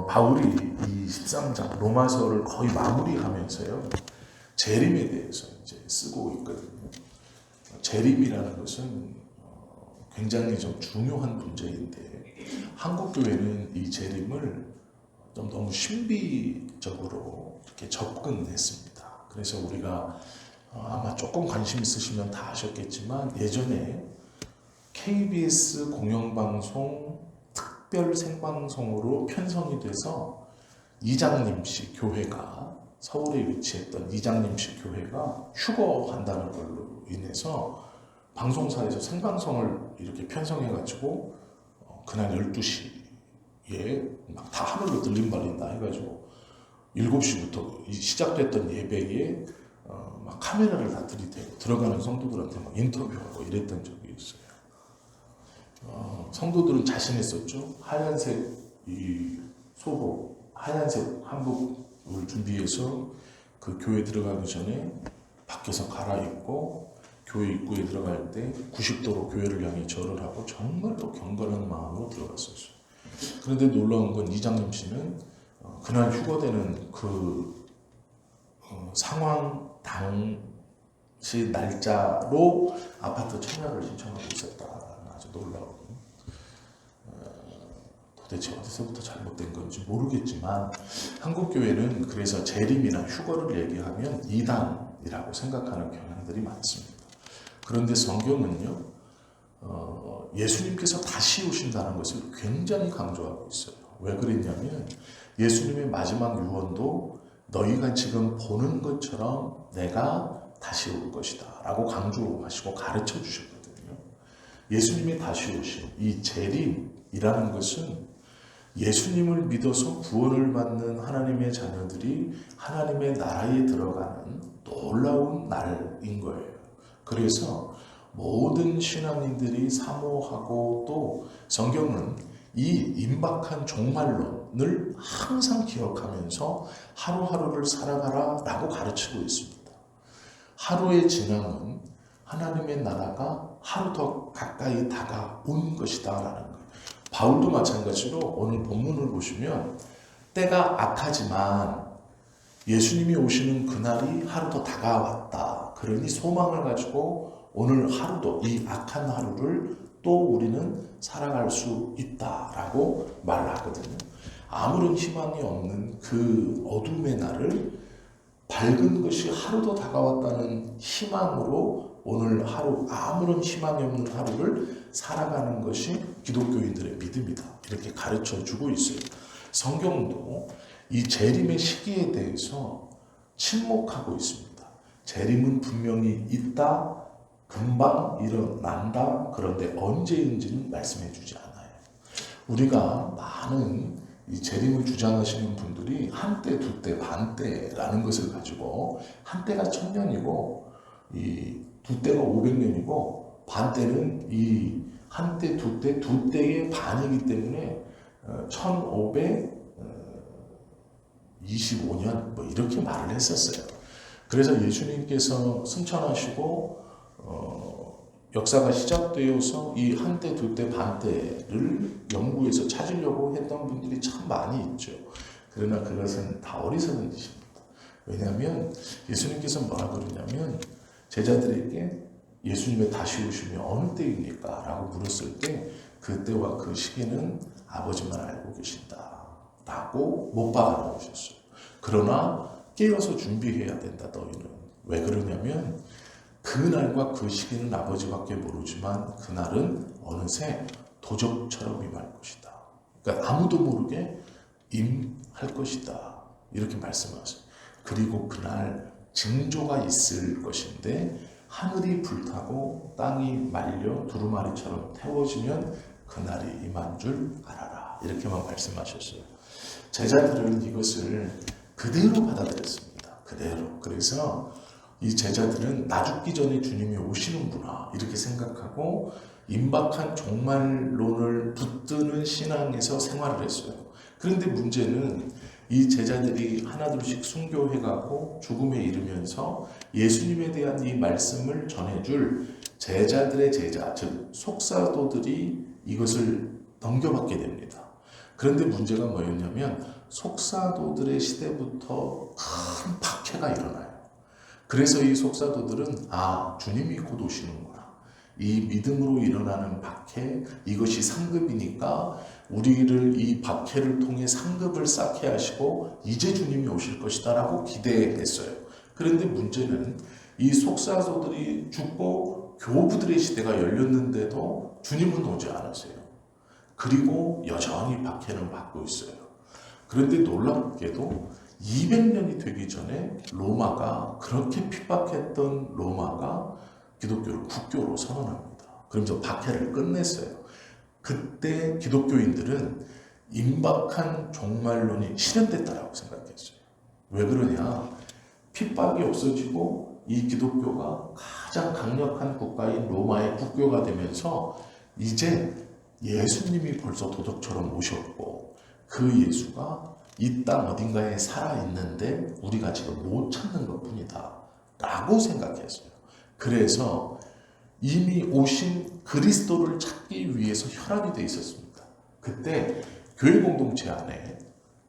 바울이 이 13장 로마서를 거의 마무리하면서요, 재림에 대해서 이제 쓰고 있거든요. 재림이라는 것은 굉장히 좀 중요한 문제인데, 한국 교회는 이 재림을 좀 너무 신비적으로 이렇게 접근했습니다. 그래서 우리가 아마 조금 관심 있으시면 다 아셨겠지만, 예전에 KBS 공영방송 특별 생방송으로 편성이 돼서 이장님씨 교회가, 서울에 위치했던 이장님씨 교회가 휴거한다는 걸로 인해서 방송사에서 생방송을 이렇게 편성해가지고 그날 12시에 막 다 하늘로 들림발린다 해가지고 7시부터 시작됐던 예배에 막 카메라를 다 들이대고 들어가는 성도들한테 막 인터뷰하고 이랬던 적이 있어요. 성도들은 자신했었죠. 하얀색 이 소복, 하얀색 한복을 준비해서 그 교회 들어가기 전에 밖에서 갈아입고 교회 입구에 들어갈 때 90도로 교회를 향해 절을 하고 정말로 경건한 마음으로 들어갔었어요. 그런데 놀라운 건 이장님 씨는 그날 휴거되는 그 상황 당시 날짜로 아파트 청약을 신청하고 있었다는 아주 놀라운, 도대체 어디서부터 잘못된 건지 모르겠지만 한국교회는 그래서 재림이나 휴거를 얘기하면 이단이라고 생각하는 경향들이 많습니다. 그런데 성경은요, 예수님께서 다시 오신다는 것을 굉장히 강조하고 있어요. 왜 그랬냐면 예수님의 마지막 유언도 너희가 지금 보는 것처럼 내가 다시 올 것이다 라고 강조하시고 가르쳐 주셨거든요. 예수님이 다시 오신 이 재림이라는 것은 예수님을 믿어서 구원을 받는 하나님의 자녀들이 하나님의 나라에 들어가는 놀라운 날인 거예요. 그래서 모든 신앙인들이 사모하고 또 성경은 이 임박한 종말론을 항상 기억하면서 하루하루를 살아가라 라고 가르치고 있습니다. 하루의 진앙은 하나님의 나라가 하루 더 가까이 다가온 것이다 라는 거예요. 바울도 마찬가지로 오늘 본문을 보시면 때가 악하지만 예수님이 오시는 그날이 하루 더 다가왔다. 그러니 소망을 가지고 오늘 하루도 이 악한 하루를 또 우리는 살아갈 수 있다라고 말하거든요. 아무런 희망이 없는 그 어둠의 날을 밝은 것이 하루 더 다가왔다는 희망으로 오늘 하루, 아무런 희망이 없는 하루를 살아가는 것이 기독교인들의 믿음이다. 이렇게 가르쳐 주고 있어요. 성경도 이 재림의 시기에 대해서 침묵하고 있습니다. 재림은 분명히 있다, 금방 일어난다. 그런데 언제인지는 말씀해 주지 않아요. 우리가 많은 이 재림을 주장하시는 분들이 한때, 두때, 반때라는 것을 가지고 한때가 1000년이고 이 두때가 500년이고 반때는 이 한때, 두때, 두때의 반이기 때문에 1525년 뭐 이렇게 말을 했었어요. 그래서 예수님께서 승천하시고 역사가 시작되어서 이 한때, 두때, 반때를 연구해서 찾으려고 했던 분들이 참 많이 있죠. 그러나 그것은 다 어리석은 짓입니다. 왜냐하면 예수님께서 뭐라 그러냐면 제자들에게 예수님의 다시 오심이 어느 때입니까? 라고 물었을 때 그때와 그 시기는 아버지만 알고 계신다 라고 못 박아 놓으셨어요. 그러나 깨어서 준비해야 된다 너희는. 왜 그러냐면 그날과 그 시기는 아버지밖에 모르지만 그날은 어느새 도적처럼 임할 것이다. 그러니까 아무도 모르게 임할 것이다. 이렇게 말씀하세요. 그리고 그날 징조가 있을 것인데 하늘이 불타고 땅이 말려 두루마리처럼 태워지면 그날이 임한 줄 알아라. 이렇게만 말씀하셨어요. 제자들은 이것을 그대로 받아들였습니다. 그대로. 그래서 이 제자들은 나 죽기 전에 주님이 오시는구나 이렇게 생각하고 임박한 종말론을 붙드는 신앙에서 생활을 했어요. 그런데 문제는 이 제자들이 하나둘씩 순교해가고 죽음에 이르면서 예수님에 대한 이 말씀을 전해줄 제자들의 제자, 즉 속사도들이 이것을 넘겨받게 됩니다. 그런데 문제가 뭐였냐면 속사도들의 시대부터 큰 박해가 일어나요. 그래서 이 속사도들은 주님이 곧 오시는구나. 이 믿음으로 일어나는 박해, 이것이 상급이니까 우리를 이 박해를 통해 상급을 쌓게 하시고 이제 주님이 오실 것이다 라고 기대했어요. 그런데 문제는 이 속사도들이 죽고 교부들의 시대가 열렸는데도 주님은 오지 않으세요. 그리고 여전히 박해는 받고 있어요. 그런데 놀랍게도 200년이 되기 전에 로마가, 그렇게 핍박했던 로마가 기독교를 국교로 선언합니다. 그러면서 박해를 끝냈어요. 그때 기독교인들은 임박한 종말론이 실현됐다라고 생각했어요. 왜 그러냐? 핍박이 없어지고 이 기독교가 가장 강력한 국가인 로마의 국교가 되면서 이제 예수님이 벌써 도적처럼 오셨고 그 예수가 이 땅 어딘가에 살아있는데 우리가 지금 못 찾는 것뿐이다 라고 생각했어요. 그래서 이미 오신 그리스도를 찾기 위해서 혈안이 돼 있었습니다. 그때 교회 공동체 안에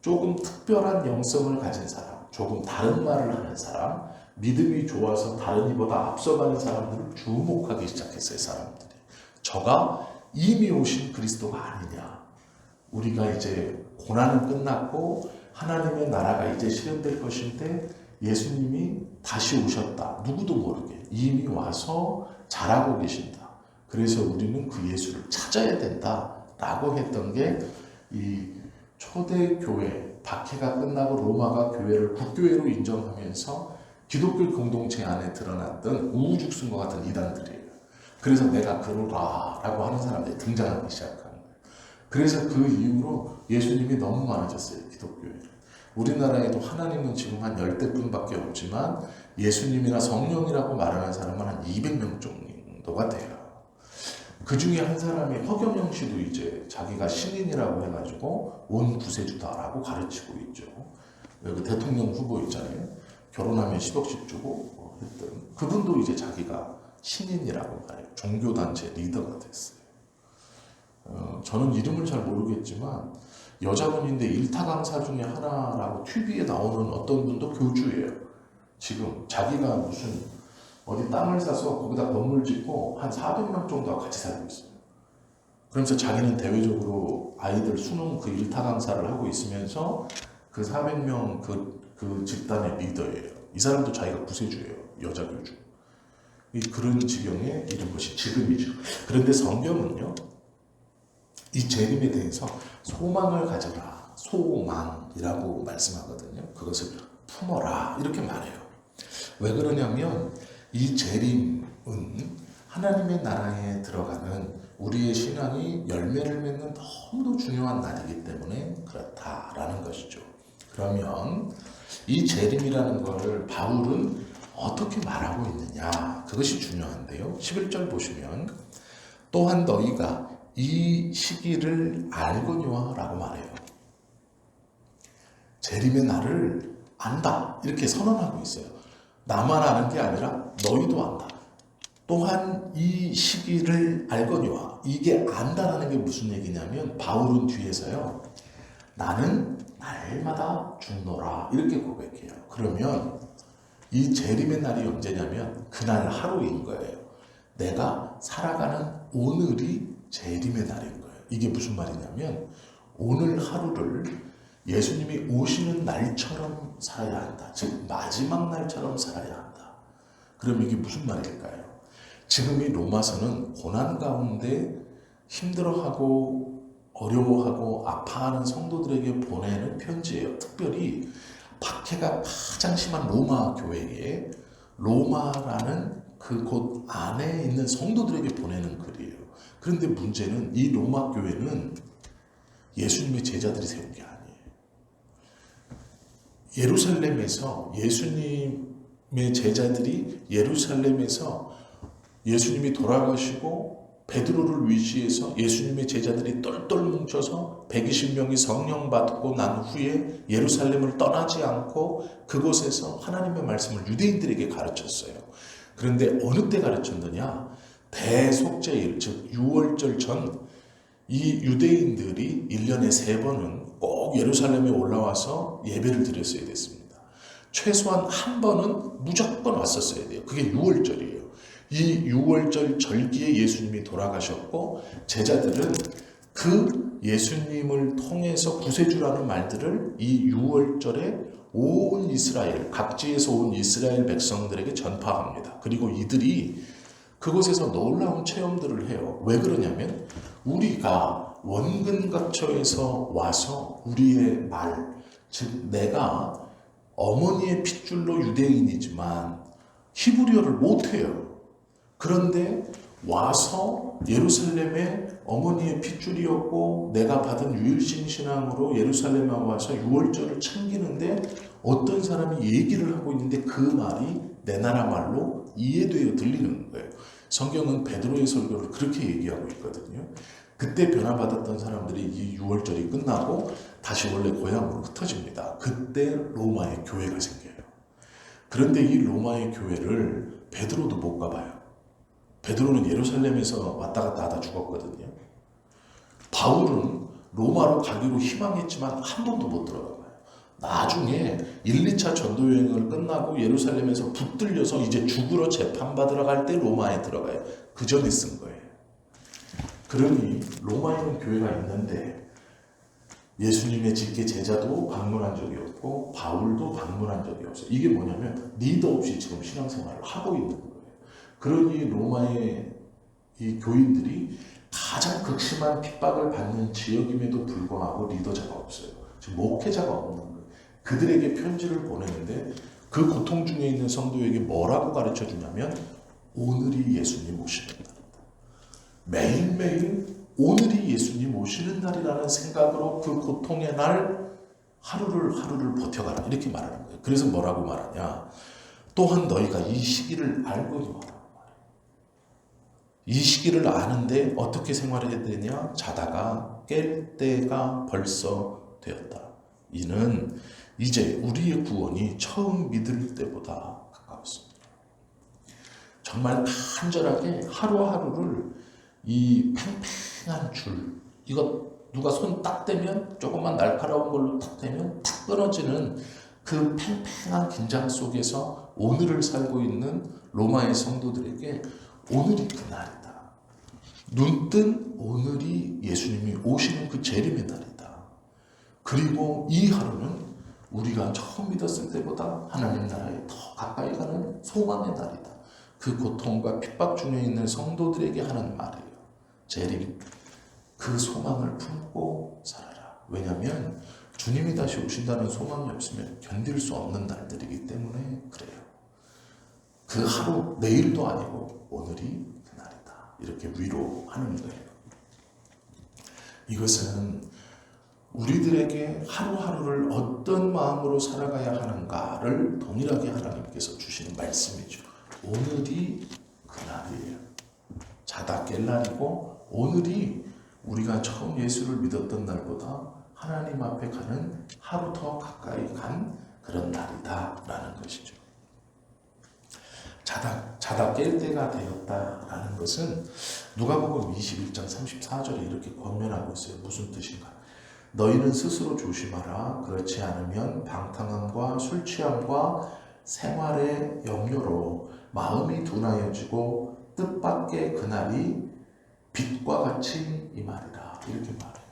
조금 특별한 영성을 가진 사람, 조금 다른 말을 하는 사람, 믿음이 좋아서 다른 이보다 앞서가는 사람들을 주목하기 시작했어요. 사람들이. 저가 이미 오신 그리스도가 아니냐. 우리가 이제 고난은 끝났고 하나님의 나라가 이제 실현될 것인데 예수님이 다시 오셨다. 누구도 모르게 이미 와서 잘하고 계신다. 그래서 우리는 그 예수를 찾아야 된다 라고 했던 게 이 초대교회 박해가 끝나고 로마가 교회를 국교회로 인정하면서 기독교 공동체 안에 드러났던 우후죽순과 같은 이단들이에요. 그래서 내가 그러라 라고 하는 사람들이 등장하기 시작하는 거예요. 그래서 그 이후로 예수님이 너무 많아졌어요. 기독교에. 우리나라에도 하나님은 지금 한 10대뿐밖에 없지만 예수님이나 성령이라고 말하는 사람은 한 200명 정도가 돼요. 그 중에 한 사람이 허경영 씨도 이제 자기가 신인이라고 해가지고 온 구세주다라고 가르치고 있죠. 그 대통령 후보 있잖아요. 결혼하면 10억씩 주고 했던 그분도 이제 자기가 신인이라고 봐요. 종교단체 리더가 됐어요. 저는 이름을 잘 모르겠지만 여자분인데 일타 강사 중에 하나라고 TV에 나오는 어떤 분도 교주예요. 지금 자기가 무슨 어디 땅을 사서 거기다 건물 짓고 한 400명 정도와 같이 살고 있어요. 그러면서 자기는 대외적으로 아이들 수능 그 일타 강사를 하고 있으면서 그 400명 그 집단의 리더예요. 이 사람도 자기가 구세주예요. 여자 교주. 그런 지경에 이른 것이 지금이죠. 그런데 성경은요, 이 재림에 대해서 소망을 가져라, 소망이라고 말씀하거든요. 그것을 품어라 이렇게 말해요. 왜 그러냐면 이 재림은 하나님의 나라에 들어가는 우리의 신앙이 열매를 맺는 너무도 중요한 날이기 때문에 그렇다라는 것이죠. 그러면 이 재림이라는 것을 바울은 어떻게 말하고 있느냐, 그것이 중요한데요. 11절 보시면 또한 너희가 이 시기를 알거니와 라고 말해요. 재림의 날을 안다 이렇게 선언하고 있어요. 나만 아는 게 아니라 너희도 안다. 또한 이 시기를 알거니와, 이게 안다라는 게 무슨 얘기냐면 바울은 뒤에서요, 나는 날마다 죽노라 이렇게 고백해요. 그러면 이 재림의 날이 언제냐면 그날 하루인 거예요. 내가 살아가는 오늘이 재림의 날인 거예요. 이게 무슨 말이냐면 오늘 하루를 예수님이 오시는 날처럼 살아야 한다. 즉 마지막 날처럼 살아야 한다. 그럼 이게 무슨 말일까요? 지금 이 로마서는 고난 가운데 힘들어하고 어려워하고 아파하는 성도들에게 보내는 편지예요. 특별히 박해가 가장 심한 로마 교회에 로마라는 그 곳 안에 있는 성도들에게 보내는 글이에요. 그런데 문제는 이 로마 교회는 예수님의 제자들이 세운 게 아니에요. 예루살렘에서 예수님의 제자들이 예루살렘에서 예수님이 돌아가시고 베드로를 위시해서 예수님의 제자들이 똘똘 뭉쳐서 120명이 성령 받고 난 후에 예루살렘을 떠나지 않고 그곳에서 하나님의 말씀을 유대인들에게 가르쳤어요. 그런데 어느 때 가르쳤느냐? 대속죄일, 즉 유월절 전 이 유대인들이 1년에 3번은 꼭 예루살렘에 올라와서 예배를 드렸어야 됐습니다. 최소한 한 번은 무조건 왔었어야 돼요. 그게 6월절이에요. 이 6월절 절기에 예수님이 돌아가셨고 제자들은 그 예수님을 통해서 구세주라는 말들을 이 6월절에 온 이스라엘, 각지에서 온 이스라엘 백성들에게 전파합니다. 그리고 이들이 그곳에서 놀라운 체험들을 해요. 왜 그러냐면 우리가 원근각처에서 와서 우리의 말, 즉 내가 어머니의 핏줄로 유대인이지만 히브리어를 못해요. 그런데 와서 예루살렘에 어머니의 핏줄이었고 내가 받은 유일신 신앙으로 예루살렘에 와서 6월절을 챙기는데 어떤 사람이 얘기를 하고 있는데 그 말이 내 나라 말로 이해되어 들리는 거예요. 성경은 베드로의 설교를 그렇게 얘기하고 있거든요. 그때 변화받았던 사람들이 이 6월절이 끝나고 다시 원래 고향으로 흩어집니다. 그때 로마의 교회가 생겨요. 그런데 이 로마의 교회를 베드로도 못 가봐요. 베드로는 예루살렘에서 왔다 갔다 하다 죽었거든요. 바울은 로마로 가기로 희망했지만 한 번도 못 들어가봐요. 나중에 1, 2차 전도 여행을 끝나고 예루살렘에서 붙들려서 이제 죽으러 재판받으러 갈 때 로마에 들어가요. 그 전에 쓴 거예요. 그러니 로마에는 교회가 있는데 예수님의 직계 제자도 방문한 적이 없고 바울도 방문한 적이 없어요. 이게 뭐냐면 리더 없이 지금 신앙생활을 하고 있는 거예요. 그러니 로마의 이 교인들이 가장 극심한 핍박을 받는 지역임에도 불구하고 리더자가 없어요. 지금 목회자가 없는 거예요. 그들에게 편지를 보내는데 그 고통 중에 있는 성도에게 뭐라고 가르쳐 주냐면 오늘이 예수님 오시는 날이다. 매일매일 오늘이 예수님 오시는 날이라는 생각으로 그 고통의 날 하루를 버텨가라 이렇게 말하는 거예요. 그래서 뭐라고 말하냐. 또한 너희가 이 시기를 알고도 하라. 이 시기를 아는데 어떻게 생활해야 되냐? 자다가 깰 때가 벌써 되었다. 이는 이제 우리의 구원이 처음 믿을 때보다 가까웠습니다. 정말 간절하게 하루하루를 이 팽팽한 줄, 이거 누가 손 딱 대면 조금만 날카로운 걸로 딱 대면 탁 끊어지는 그 팽팽한 긴장 속에서 오늘을 살고 있는 로마의 성도들에게 오늘이 그날이다. 눈뜬 오늘이 예수님이 오시는 그 재림의 날이다. 그리고 이 하루는 우리가 처음 믿었을 때보다 하나님 나라에 더 가까이 가는 소망의 날이다. 그 고통과 핍박 중에 있는 성도들에게 하는 말이에요. 재림, 그 소망을 품고 살아라. 왜냐하면 주님이 다시 오신다는 소망이 없으면 견딜 수 없는 날들이기 때문에 그래요. 그 하루, 내일도 아니고 오늘이 그날이다. 이렇게 위로하는 거예요. 이것은 우리들에게 하루하루를 어떤 마음으로 살아가야 하는가를 동일하게 하나님께서 주시는 말씀이죠. 오늘이 그날이에요. 자다 깰 날이고 오늘이 우리가 처음 예수를 믿었던 날보다 하나님 앞에 가는 하루 더 가까이 간 그런 날이다 라는 것이죠. 자다 깰 때가 되었다라는 것은 누가복음 21장 34절에 이렇게 권면하고 있어요. 무슨 뜻인가? 너희는 스스로 조심하라. 그렇지 않으면 방탕함과 술 취함과 생활의 염려로 마음이 둔하여지고 뜻밖의 그날이 빛과 같이 임하리라. 이렇게 말해요.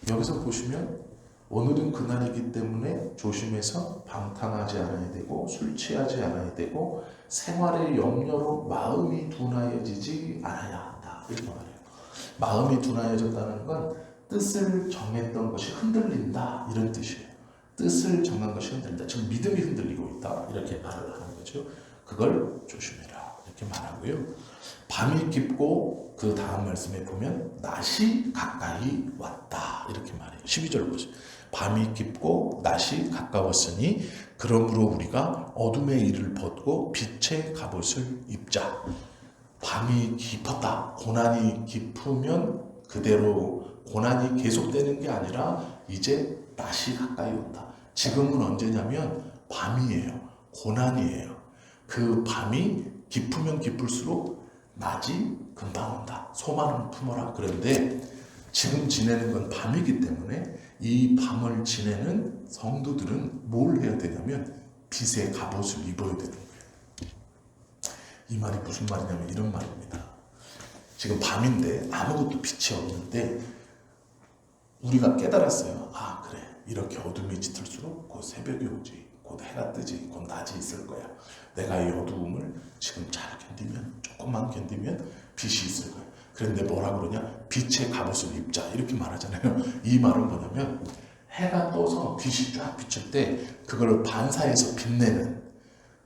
여기서 보시면 오늘은 그날이기 때문에 조심해서 방탕하지 않아야 되고 술 취하지 않아야 되고 생활의 염려로 마음이 둔하여지지 않아야 한다. 이렇게 말해요. 마음이 둔하여졌다는 건 뜻을 정했던 것이 흔들린다 이런 뜻이에요. 뜻을 정한 것이 흔들린다. 지금 믿음이 흔들리고 있다. 이렇게 말을 하는 거죠. 그걸 조심해라. 이렇게 말하고요. 밤이 깊고 그 다음 말씀에 보면 낮이 가까이 왔다. 이렇게 말해요. 12절 보세요. 밤이 깊고 낮이 가까웠으니 그러므로 우리가 어둠의 일을 벗고 빛의 갑옷을 입자. 밤이 깊었다. 고난이 깊으면 그대로 고난이 계속되는 게 아니라 이제 낮이 가까이 온다. 지금은 언제냐면 밤이에요. 고난이에요. 그 밤이 깊으면 깊을수록 낮이 금방 온다. 소망을 품어라. 그런데 지금 지내는 건 밤이기 때문에 이 밤을 지내는 성도들은 뭘 해야 되냐면 빛의 갑옷을 입어야 되는 거예요. 이 말이 무슨 말이냐면 이런 말입니다. 지금 밤인데 아무것도 빛이 없는데 우리가 깨달았어요. 아, 그래, 이렇게 어둠이 짙을수록 곧 새벽이 오지, 곧 해가 뜨지, 곧 낮이 있을 거야. 내가 이 어두움을 지금 잘 견디면, 조금만 견디면 빛이 있을 거야. 그런데 뭐라 그러냐? 빛의 갑옷을 입자, 이렇게 말하잖아요. 이 말은 뭐냐면 해가 떠서 빛이 쫙 비칠 때 그걸 반사해서 빛내는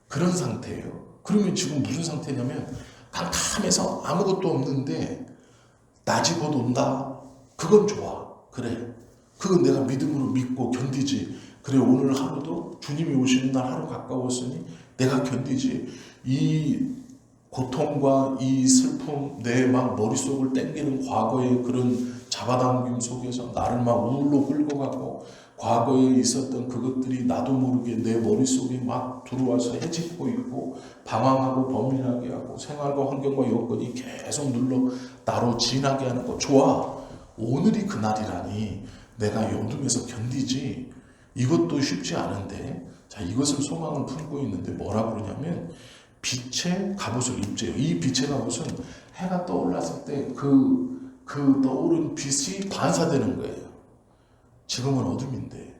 그런 상태예요. 그러면 지금 무슨 상태냐면 캄캄해서 아무것도 없는데 낮이 곧 온다. 그건 좋아. 그래. 그건 내가 믿음으로 믿고 견디지. 그래, 오늘 하루도 주님이 오시는 날 하루 가까웠으니 내가 견디지. 이 고통과 이 슬픔, 내 막 머릿속을 땡기는 과거의 그런 잡아당김 속에서 나를 막 우울로 끌고 가고 과거에 있었던 그것들이 나도 모르게 내 머릿속에 막 들어와서 헤집고 있고 방황하고 범민하게 하고 생활과 환경과 여건이 계속 눌러 나로 지나게 하는 거 좋아. 오늘이 그날이라니 내가 이 어둠에서 견디지. 이것도 쉽지 않은데, 자, 이것을 소망을 품고 있는데 뭐라 그러냐면 빛의 갑옷을 입재요. 이 빛의 갑옷은 해가 떠올랐을 때 그 떠오른 빛이 반사되는 거예요. 지금은 어둠인데,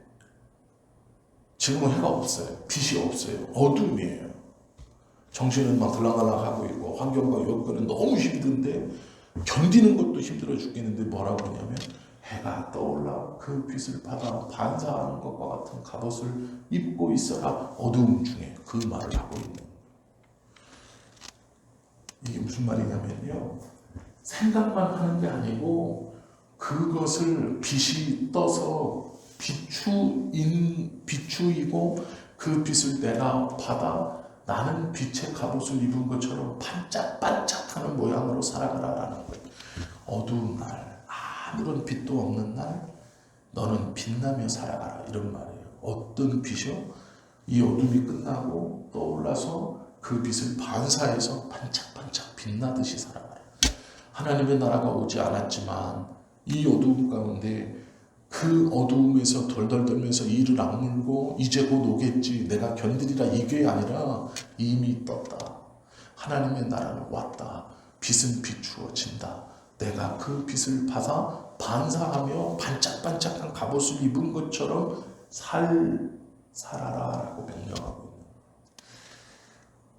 지금은 해가 없어요. 빛이 없어요. 어둠이에요. 정신은 막 들락날락하고 있고 환경과 여건은 너무 힘든데 견디는 것도 힘들어 죽겠는데 뭐라고 그러냐면 해가 떠올라 그 빛을 받아 반사하는 것과 같은 갑옷을 입고 있어라. 어두움 중에 그 말을 하고 있는. 이게 무슨 말이냐면요, 생각만 하는 게 아니고 그것을 빛이 떠서 비추이고 그 빛을 내가 받아 나는 빛의 갑옷을 입은 것처럼 반짝반짝하는 모양으로 살아가라라는 거예요. 어두운 날, 아무런 빛도 없는 날 너는 빛나며 살아가라, 이런 말이에요. 어떤 빛이요? 이 어둠이 끝나고 떠올라서 그 빛을 반사해서 반짝반짝 빛나듯이 살아가라. 하나님의 나라가 오지 않았지만 이 어두움 가운데 그 어두움에서 덜덜 떨면서 이를 악물고 이제 곧 오겠지, 내가 견디리라, 이게 아니라 이미 떴다. 하나님의 나라는 왔다. 빛은 비추어진다. 내가 그 빛을 받아 반사하며 반짝반짝한 갑옷을 입은 것처럼 살아라 라고 명령하고 있는,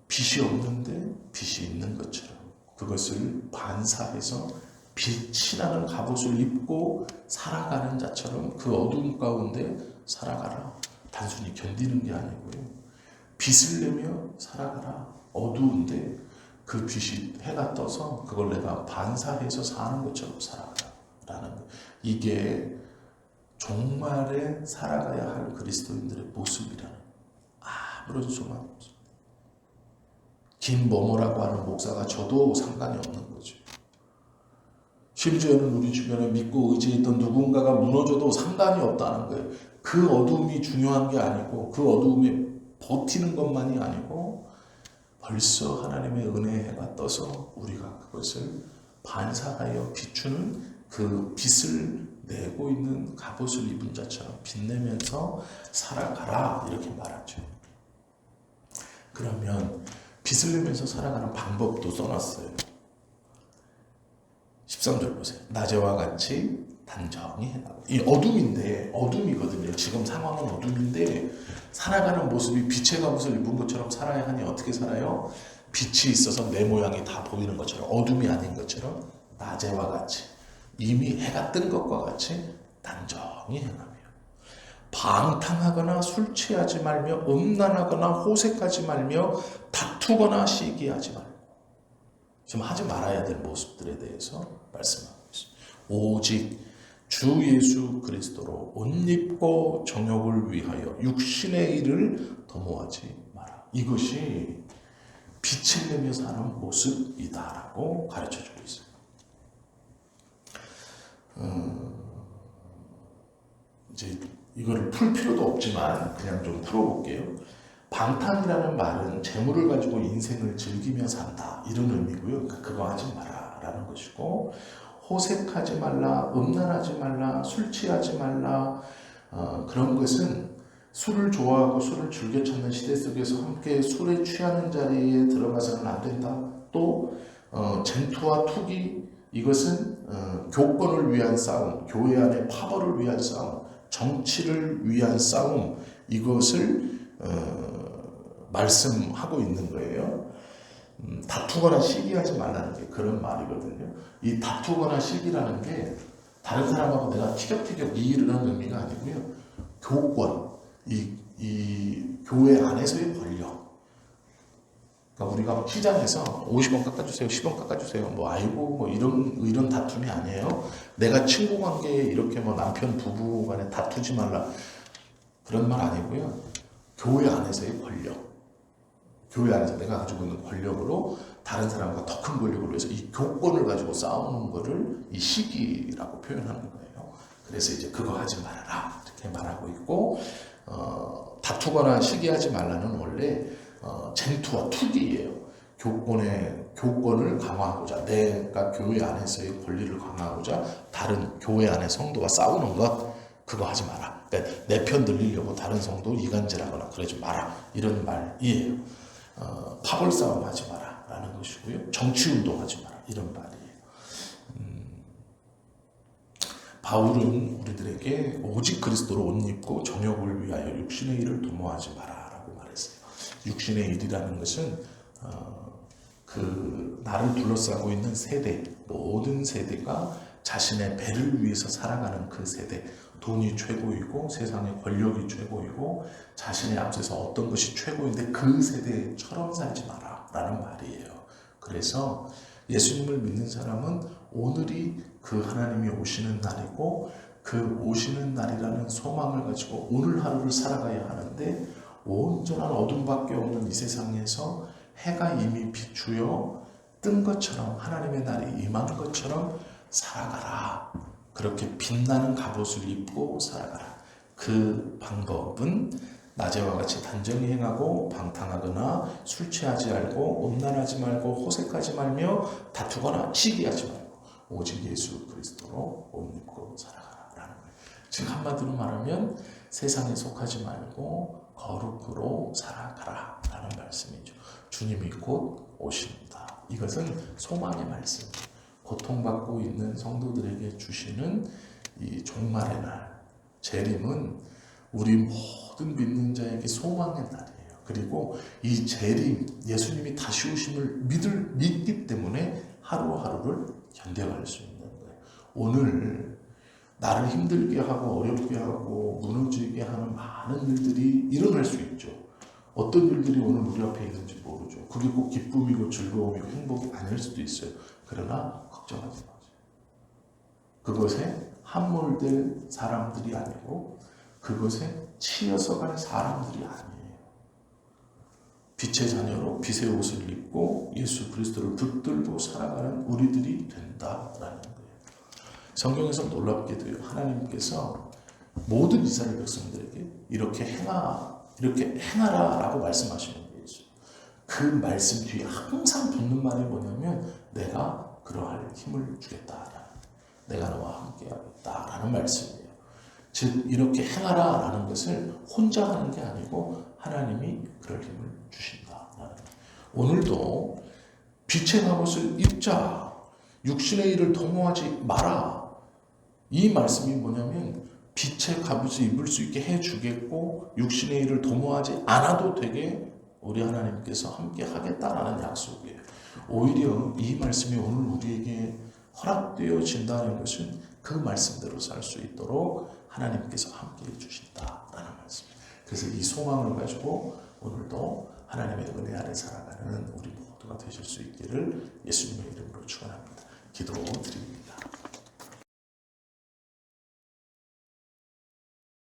빛이 없는데 빛이 있는 것처럼 그것을 반사해서 빛이 나는 갑옷을 입고 살아가는 자처럼 그 어두움 가운데 살아가라. 단순히 견디는 게 아니고요, 빛을 내며 살아가라. 어두운데 그 빛이 해가 떠서 그걸 내가 반사해서 사는 것처럼 살아가라 라는 거. 이게 종말에 살아가야 할 그리스도인들의 모습이라는, 아무런 소망이 없습니다. 김某某라고 하는 목사가 저도 상관이 없는 거죠. 심지어는 우리 주변에 믿고 의지했던 누군가가 무너져도 상관이 없다는 거예요. 그 어두움이 중요한 게 아니고 그 어두움에 버티는 것만이 아니고 벌써 하나님의 은혜의 해가 떠서 우리가 그것을 반사하여 비추는 그 빛을 내고 있는 갑옷을 입은 자처럼 빛내면서 살아가라, 이렇게 말하죠. 그러면 빛을 내면서 살아가는 방법도 써놨어요. 13절 보세요. 낮에와 같이 단정히 해나가고. 이 어둠이거든요. 지금 상황은 어둠인데 살아가는 모습이 빛의 갑옷을 입은 것처럼 살아야 하니 어떻게 살아요? 빛이 있어서 내 모양이 다 보이는 것처럼, 어둠이 아닌 것처럼 낮에와 같이, 이미 해가 뜬 것과 같이 단정히 행하며 방탕하거나 술 취하지 말며 음란하거나 호색하지 말며 다투거나 시기하지 말고. 지금 하지 말아야 될 모습들에 대해서 말씀하고 있습니다. 오직 주 예수 그리스도로 옷 입고 정욕을 위하여 육신의 일을 도모하지 마라. 이것이 빛을 내며 사는 모습이다라고 가르쳐주고 있습니다. 이제 이거를 풀 필요도 없지만 그냥 좀 풀어볼게요. 방탕이라는 말은 재물을 가지고 인생을 즐기며 산다 이런 의미고요. 그러니까 그거 하지 마라 라는 것이고, 호색하지 말라, 음란하지 말라, 술 취하지 말라, 그런 것은 술을 좋아하고 술을 즐겨 찾는 시대 속에서 함께 술에 취하는 자리에 들어가서는 안 된다. 또 쟁투와 투기, 이것은 교권을 위한 싸움, 교회 안의 파벌을 위한 싸움, 정치를 위한 싸움, 이것을 말씀하고 있는 거예요. 다투거나 시기하지 말라는 게 그런 말이거든요. 이 다투거나 시기라는 게 다른 사람하고 내가 티격태격 이 일을 하는 의미가 아니고요. 교권, 이 교회 안에서의 권력. 그러니까 우리가 시장에서 50원 깎아주세요, 10원 깎아주세요, 뭐 아이고 뭐 이런 다툼이 아니에요. 내가 친구 관계에 이렇게 뭐 남편 부부 간에 다투지 말라 그런 말 아니고요. 교회 안에서의 권력. 교회 안에서 내가 가지고 있는 권력으로 다른 사람과 더 큰 권력을 위해서 이 교권을 가지고 싸우는 거를 이 시기라고 표현하는 거예요. 그래서 이제 그거 하지 말아라 이렇게 말하고 있고, 다투거나 시기하지 말라는 원래 쟁투와 투기예요. 교권을 강화하고자, 내가 교회 안에서의 권리를 강화하고자 다른 교회 안의 성도가 싸우는 것, 그거 하지 마라. 그러니까 내 편 들리려고 다른 성도 이간질하거나 그러지 마라 이런 말이에요. 파벌 싸움 하지 마라 라는 것이고요. 정치운동 하지 마라 이런 말이에요. 바울은 우리들에게 오직 그리스도로 옷 입고 정욕을 위하여 육신의 일을 도모하지 마라 라고 말했어요. 육신의 일이라는 것은 그 나를 둘러싸고 있는 세대, 모든 세대가 자신의 배를 위해서 살아가는 그 세대, 돈이 최고이고 세상의 권력이 최고이고 자신의 앞에서 어떤 것이 최고인데 그 세대처럼 살지 마라 라는 말이에요. 그래서 예수님을 믿는 사람은 오늘이 그 하나님이 오시는 날이고 그 오시는 날이라는 소망을 가지고 오늘 하루를 살아가야 하는데, 온전한 어둠밖에 없는 이 세상에서 해가 이미 비추어 뜬 것처럼 하나님의 날이 임한 것처럼 살아가라. 그렇게 빛나는 갑옷을 입고 살아가라. 그 방법은 낮에와 같이 단정히 행하고 방탕하거나 술 취하지 말고 음란하지 말고 호색하지 말며 다투거나 시기하지 말고 오직 예수 그리스도로 옷 입고 살아가라라는 거예요. 즉 한마디로 말하면 세상에 속하지 말고 거룩으로 살아가라 라는 말씀이죠. 주님이 곧 오십니다. 이것은 소망의 말씀이에요. 고통받고 있는 성도들에게 주시는 이 종말의 날, 재림은 우리 모든 믿는 자에게 소망의 날이에요. 그리고 이 재림, 예수님이 다시 오심을 믿기 때문에 하루하루를 견뎌갈 수 있는 거예요. 오늘 나를 힘들게 하고 어렵게 하고 무너지게 하는 많은 일들이 일어날 수 있죠. 어떤 일들이 오늘 우리 앞에 있는지 모르죠. 그게 꼭 기쁨이고 즐거움이고 행복이 아닐 수도 있어요. 그러나 걱정하지 마세요. 그것에 함몰될 사람들이 아니고 그것에 치여서 갈 사람들이 아니에요. 빛의 자녀로 빛의 옷을 입고 예수 그리스도를 붙들고 살아가는 우리들이 된다라는 거예요. 성경에서 놀랍게도요, 하나님께서 모든 이스라엘 백성들에게 이렇게 행하라 라고 말씀하시는 게 있어요. 그 말씀 뒤에 항상 붙는 말이 뭐냐면 내가 그러할 힘을 주겠다, 내가 너와 함께 하겠다 라는 말씀이에요. 즉 이렇게 행하라 라는 것을 혼자 하는 게 아니고 하나님이 그럴 힘을 주신다 라는 거예요. 오늘도 빛의 갑옷을 입자, 육신의 일을 도모하지 마라, 이 말씀이 뭐냐면 빛의 갑옷을 입을 수 있게 해주겠고 육신의 일을 도모하지 않아도 되게 우리 하나님께서 함께 하겠다라는 약속이에요. 오히려 이 말씀이 오늘 우리에게 허락되어진다는 것은 그 말씀대로 살 수 있도록 하나님께서 함께 해주신다라는 말씀이에요. 그래서 이 소망을 가지고 오늘도 하나님의 은혜 아래 살아가는 우리 모두가 되실 수 있기를 예수님의 이름으로 축원합니다. 기도드립니다.